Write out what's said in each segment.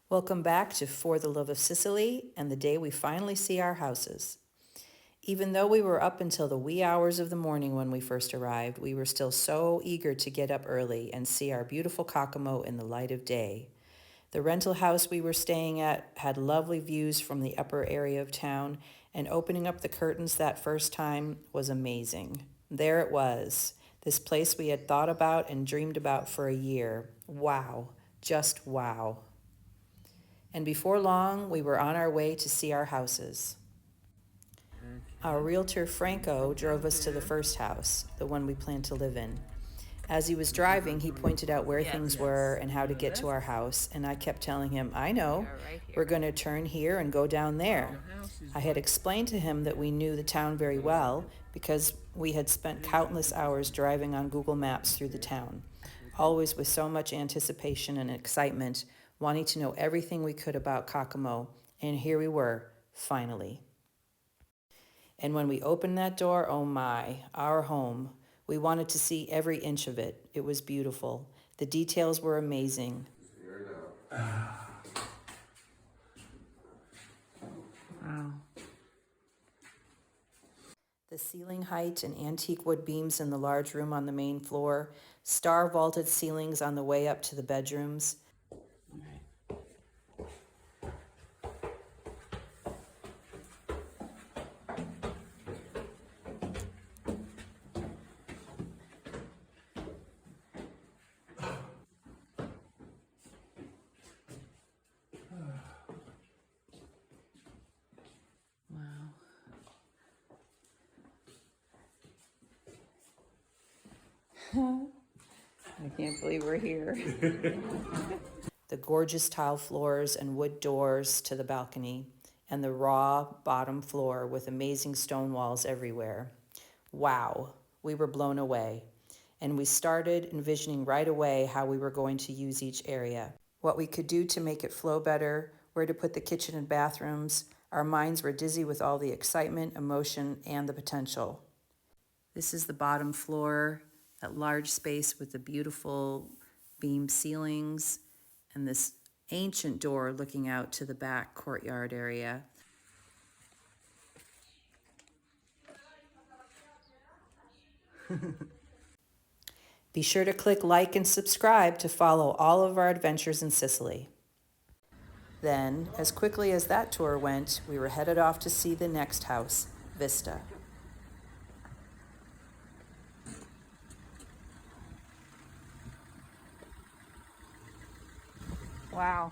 Welcome back to For the Love of Sicily and the day we finally see our houses. Even though we were up until the wee hours of the morning when we first arrived, we were still so eager to get up early and see our beautiful Kokomo in the light of day. The rental house we were staying at had lovely views from the upper area of town, and opening up the curtains that first time was amazing. There it was, this place we had thought about and dreamed about for a year. Wow, just wow. And before long, we were on our way to see our houses. Our realtor, Franco, drove us to the first house, the one we planned to live in. As he was driving, he pointed out where things were and how to get to our house, and I kept telling him, I know, we're going to turn here and go down there. I had explained to him that we knew the town very well because we had spent countless hours driving on Google Maps through the town, always with so much anticipation and excitement, wanting to know everything we could about Kokomo, and here we were, finally. And when we opened that door, oh my, our home. We wanted to see every inch of it. It was beautiful. The details were amazing. Wow. The ceiling height and antique wood beams in the large room on the main floor, star vaulted ceilings on the way up to the bedrooms. Wow. I can't believe we're here. The gorgeous tile floors and wood doors to the balcony, and the raw bottom floor with amazing stone walls everywhere. Wow, we were blown away. And we started envisioning right away how we were going to use each area, what we could do to make it flow better, where to put the kitchen and bathrooms. Our minds were dizzy with all the excitement, emotion, and the potential. This is the bottom floor, that large space with the beautiful beam ceilings and this ancient door looking out to the back courtyard area. Be sure to click like and subscribe to follow all of our adventures in Sicily. Then, as quickly as that tour went, we were headed off to see the next house, Vista. Wow.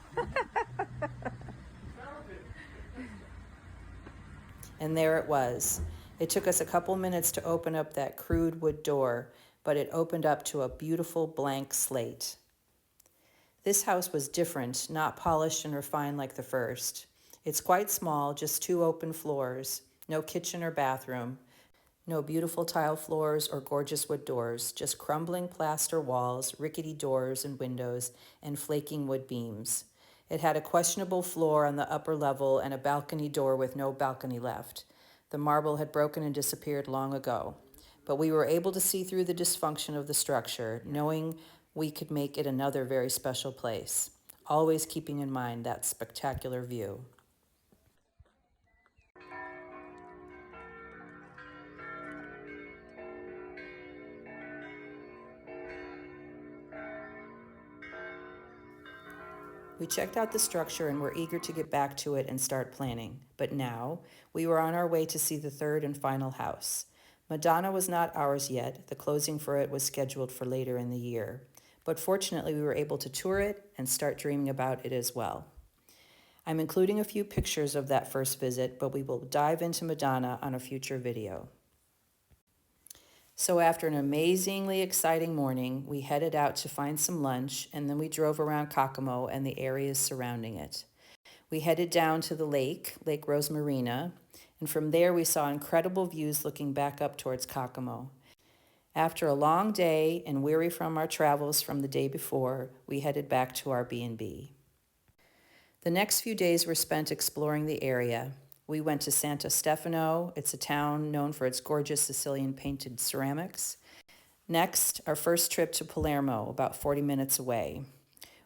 And there it was. It took us a couple minutes to open up that crude wood door, but it opened up to a beautiful blank slate. This house was different, not polished and refined like the first. It's quite small, just 2 open floors, no kitchen or bathroom, no beautiful tile floors or gorgeous wood doors, just crumbling plaster walls, rickety doors and windows, and flaking wood beams. It had a questionable floor on the upper level and a balcony door with no balcony left. The marble had broken and disappeared long ago. But we were able to see through the dysfunction of the structure, knowing we could make it another very special place, always keeping in mind that spectacular view. We checked out the structure and were eager to get back to it and start planning. But now, we were on our way to see the third and final house. Madonna was not ours yet. The closing for it was scheduled for later in the year. But fortunately, we were able to tour it and start dreaming about it as well. I'm including a few pictures of that first visit, but we will dive into Madonna on a future video. So after an amazingly exciting morning, we headed out to find some lunch, and then we drove around Kokomo and the areas surrounding it. We headed down to the lake, Lake Rosmarina, and from there we saw incredible views looking back up towards Kokomo. After a long day and weary from our travels from the day before, we headed back to our B&B. The next few days were spent exploring the area. We went to Santo Stefano. It's a town known for its gorgeous Sicilian painted ceramics. Next, our first trip to Palermo, about 40 minutes away.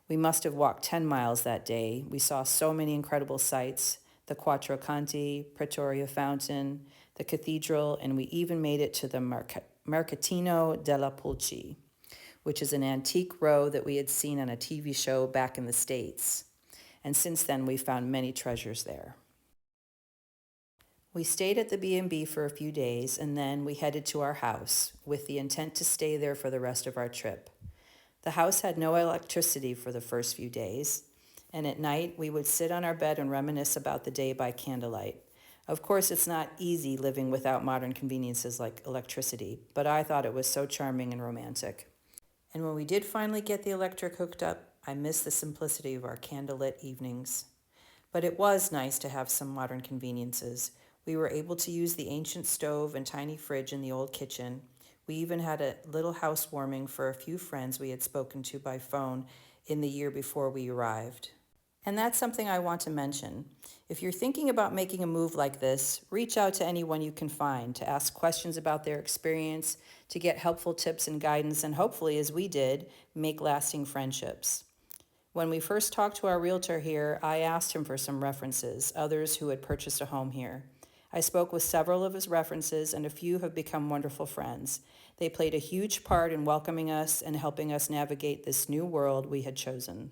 We must have walked 10 miles that day. We saw so many incredible sights, the Quattro Canti, Pretoria Fountain, the cathedral, and we even made it to the Mercatino della Pulci, which is an antique row that we had seen on a TV show back in the States. And since then, we found many treasures there. We stayed at the B&B for a few days, and then we headed to our house with the intent to stay there for the rest of our trip. The house had no electricity for the first few days, and at night we would sit on our bed and reminisce about the day by candlelight. Of course, it's not easy living without modern conveniences like electricity, but I thought it was so charming and romantic. And when we did finally get the electric hooked up, I missed the simplicity of our candlelit evenings. But it was nice to have some modern conveniences. We were able to use the ancient stove and tiny fridge in the old kitchen. We even had a little housewarming for a few friends we had spoken to by phone in the year before we arrived. And that's something I want to mention. If you're thinking about making a move like this, reach out to anyone you can find to ask questions about their experience, to get helpful tips and guidance, and hopefully, as we did, make lasting friendships. When we first talked to our realtor here, I asked him for some references, others who had purchased a home here. I spoke with several of his references, and a few have become wonderful friends. They played a huge part in welcoming us and helping us navigate this new world we had chosen.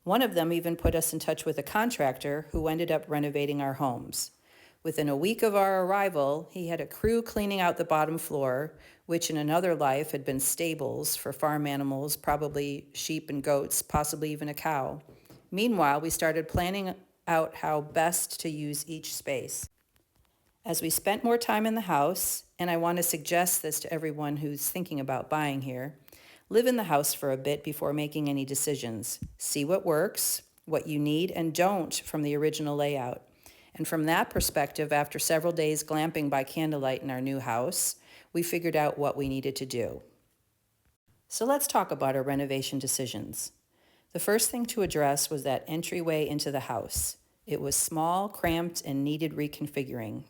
One of them even put us in touch with a contractor who ended up renovating our homes. Within a week of our arrival, he had a crew cleaning out the bottom floor, which in another life had been stables for farm animals, probably sheep and goats, possibly even a cow. Meanwhile, we started planning out how best to use each space. As we spent more time in the house, and I want to suggest this to everyone who's thinking about buying here, live in the house for a bit before making any decisions. See what works, what you need and don't from the original layout. And from that perspective, after several days glamping by candlelight in our new house, we figured out what we needed to do. So let's talk about our renovation decisions. The first thing to address was that entryway into the house. It was small, cramped, and needed reconfiguring.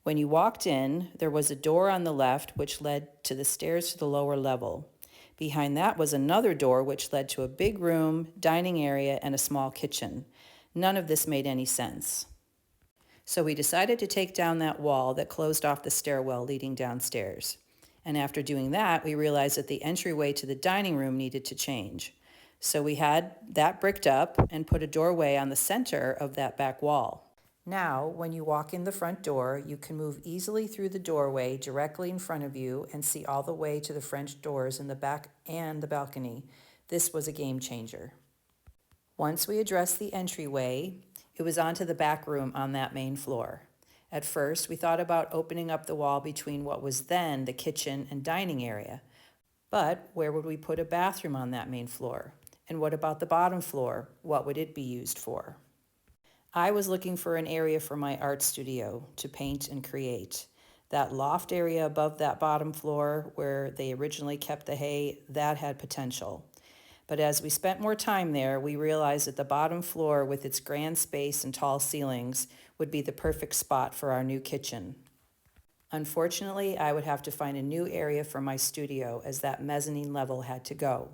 When you walked in, there was a door on the left which led to the stairs to the lower level. Behind that was another door which led to a big room, dining area, and a small kitchen. None of this made any sense. So we decided to take down that wall that closed off the stairwell leading downstairs. And after doing that, we realized that the entryway to the dining room needed to change. So we had that bricked up and put a doorway on the center of that back wall. Now, when you walk in the front door, you can move easily through the doorway directly in front of you and see all the way to the French doors in the back and the balcony. This was a game changer. Once we addressed the entryway, it was onto the back room on that main floor. At first, we thought about opening up the wall between what was then the kitchen and dining area. But where would we put a bathroom on that main floor? And what about the bottom floor? What would it be used for? I was looking for an area for my art studio to paint and create. That loft area above that bottom floor where they originally kept the hay, that had potential. But as we spent more time there, we realized that the bottom floor with its grand space and tall ceilings would be the perfect spot for our new kitchen. Unfortunately, I would have to find a new area for my studio as that mezzanine level had to go.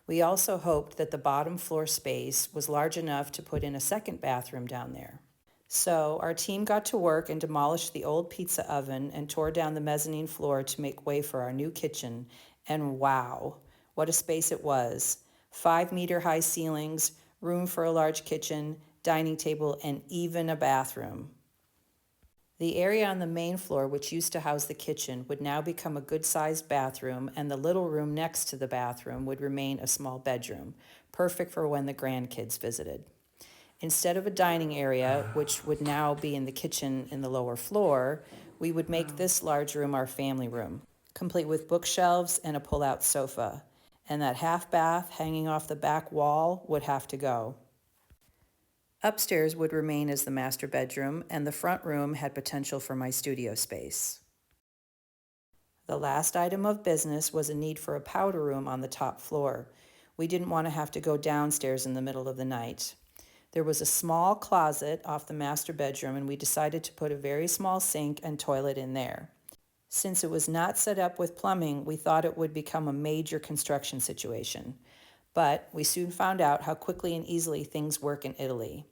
We also hoped that the bottom floor space was large enough to put in a second bathroom down there. So our team got to work and demolished the old pizza oven and tore down the mezzanine floor to make way for our new kitchen. And wow, what a space it was. 5-meter high ceilings, room for a large kitchen, dining table, and even a bathroom. The area on the main floor, which used to house the kitchen, would now become a good-sized bathroom, and the little room next to the bathroom would remain a small bedroom, perfect for when the grandkids visited. Instead of a dining area, which would now be in the kitchen in the lower floor, we would make this large room our family room, complete with bookshelves and a pull-out sofa. And that half bath hanging off the back wall would have to go. Upstairs would remain as the master bedroom, and the front room had potential for my studio space. The last item of business was a need for a powder room on the top floor. We didn't want to have to go downstairs in the middle of the night. There was a small closet off the master bedroom, and we decided to put a very small sink and toilet in there. Since it was not set up with plumbing, we thought it would become a major construction situation. But we soon found out how quickly and easily things work in Italy.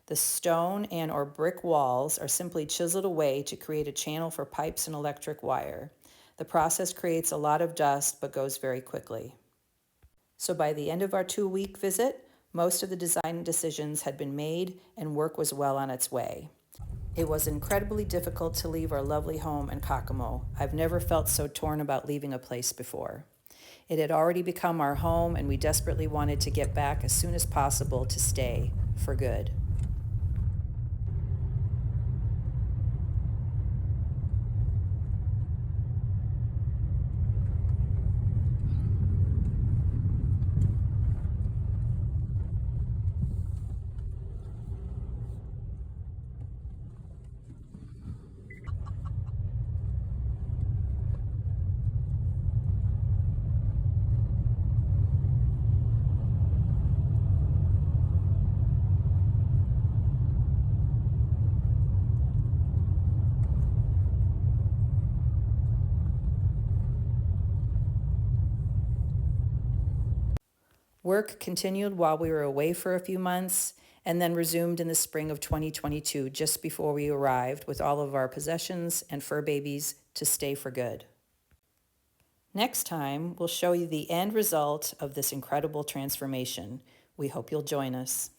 The stone and or brick walls are simply chiseled away to create a channel for pipes and electric wire. The process creates a lot of dust but goes very quickly. So by the end of our 2-week visit, most of the design decisions had been made and work was well on its way. It was incredibly difficult to leave our lovely home in Kokomo. I've never felt so torn about leaving a place before. It had already become our home, and we desperately wanted to get back as soon as possible to stay for good. Work continued while we were away for a few months and then resumed in the spring of 2022, just before we arrived with all of our possessions and fur babies to stay for good. Next time, we'll show you the end result of this incredible transformation. We hope you'll join us.